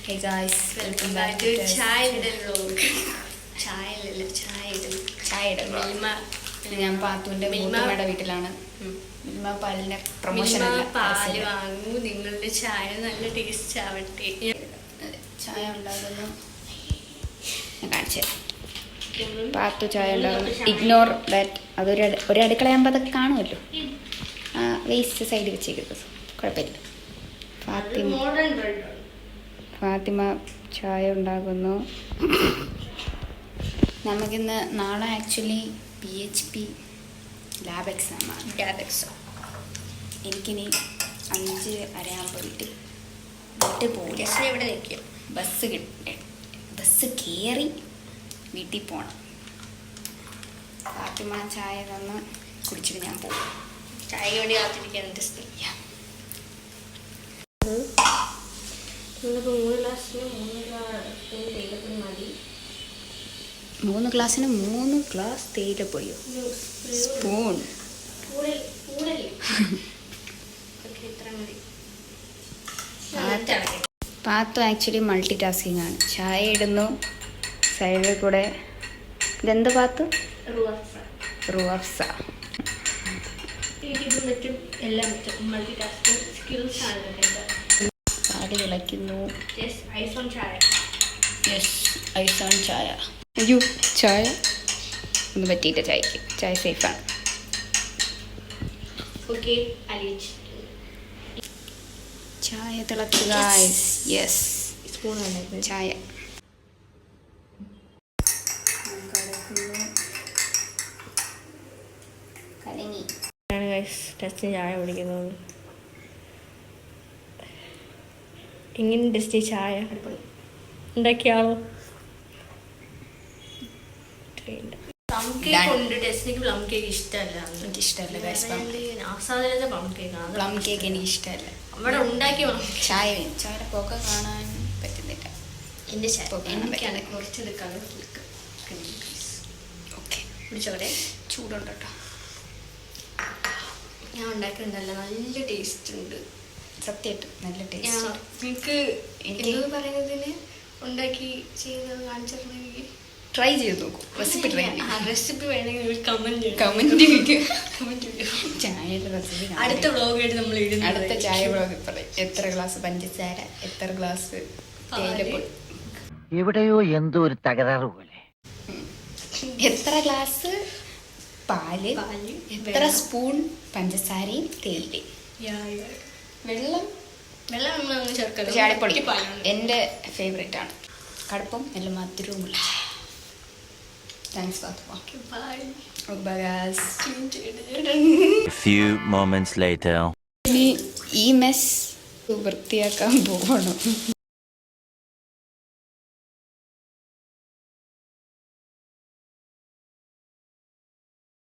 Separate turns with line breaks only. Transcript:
Hey guys, welcome back to
ചായ ഇടൽ
ഞാൻ പാത്തുവിന്റെ മൂത്തമ്മയുടെ വീട്ടിലാണ്. മിൽമ പാലിന്റെ പ്രൊമോഷൻ
പാല് വാങ്ങൂ, നിങ്ങളുടെ ചായ നല്ല ടേസ്റ്റ് ആവട്ടെ.
ചായ ഉണ്ടാകുന്നു, ഞാൻ കാണിച്ചു പാത്തു ചായ ഉണ്ടാകുന്നു. ഇഗ്നോർ ദാറ്റ്, അതൊരു അടുക്കളയാകുമ്പോൾ അതൊക്കെ കാണുമല്ലോ. വേസ്റ്റ് സൈഡിൽ വെച്ചേക്കുന്നത് കുഴപ്പമില്ല. ഫാത്തിമ ചായ ഉണ്ടാകുന്നു. നമുക്കിന്ന് നാളെ ആക്ച്വലി PHP ലാബ് എക്സാമാണ്. എനിക്കിനി 5:30 വീട്ടിൽ പോകും.
ഇവിടെ നിൽക്കും.
ബസ് കയറി വീട്ടിൽ പോകണം. ഫാത്തിമ ചായ തന്ന് കുടിച്ചിട്ട് ഞാൻ പോകും.
ചായക്ക് വേണ്ടി കാത്തിരിക്കാൻ ടെസ്റ്റ്.
3 ഗ്ലാസ്സിന് 3 ഗ്ലാസ് തേയിലപ്പൊടിയോ? സ്പൂൺ. പാത്തു ആക്ച്വലി മൾട്ടി ടാസ്കിങ് ആണ്. ചായ ഇടുന്നു, സൈഡിൽ കൂടെ ഇതെന്ത് പാത്തു? റുവഫ്സ. പാല് തിളയ്ക്കുന്നു. ഐസ് ഓൺ ചായ. അയ്യോ, ചായ ഒന്നും പറ്റിയില്ല. ചായ സേഫാണ്. ചായ തിളക്കുക. യെസ്, ചായ കലങ്ങി.
ടെസ്റ്റിന് ചായ കുടിക്കുന്നത് എങ്ങനെ? ടെസ്റ്റ് ചായ ഉണ്ടാക്കിയാളോ? പ്ലം കേക്ക് ഉണ്ട്. ടെസ്റ്റിന് പ്ലം കേക്ക് ഇഷ്ടമല്ല.
എനിക്കിഷ്ടമല്ല.
ആസാദനത്തെ പ്ലം കേക്കാണ്.
പ്ലം കേക്ക് എനിക്ക് ഇഷ്ടമല്ല.
അവിടെ ഉണ്ടാക്കി
ചായയുടെ പുക കാണാൻ പറ്റുന്നില്ല.
എൻ്റെ എനിക്കാണ് കുറച്ചത് കളർ കേക്ക്.
ഓക്കെ,
പിടിച്ചോടെ.
ചൂടുണ്ട് കേട്ടോ.
ഞാൻ ഉണ്ടാക്കിയിട്ടുണ്ടല്ലോ, നല്ല ടേസ്റ്റ് ഉണ്ട്.
സത്യമായിട്ടും നല്ല ടേസ്റ്റ്.
നിങ്ങൾക്ക് എനിക്ക് പറയുന്നതിന് ഉണ്ടാക്കി ചെയ്യുന്നത് കാണിച്ചിട്ടുണ്ടെങ്കിൽ
ട്രൈ ചെയ്ത് നോക്കൂ.
റെസിപ്പി വേണമെങ്കിൽ കമന്റ്
ചായയുടെ റെസിപ്പി
അടുത്ത വ്ളോഗായിട്ട് നമ്മൾ
അടുത്ത ചായ വ്ളോഗിൽ പറയും. എത്ര ഗ്ലാസ് പഞ്ചസാര, എത്ര ഗ്ലാസ് തേയിലപ്പൊടി,
എവിടെയോ എന്തോ ഒരു തകരാറ് പോലെ,
എത്ര ഗ്ലാസ് പാല്, എത്ര സ്പൂൺ പഞ്ചസാരയും തേയിലയും, വെള്ളം
നമ്മൾ ചേർക്കണം.
ചാടിപ്പൊടി എൻ്റെ ഫേവറേറ്റ് ആണ്. കടുപ്പം നല്ല മധുരവുമുള്ള. Thanks Fathima.
A few moments later.
ഈ മെസ് വൃത്തിയാക്കാൻ പോകണം.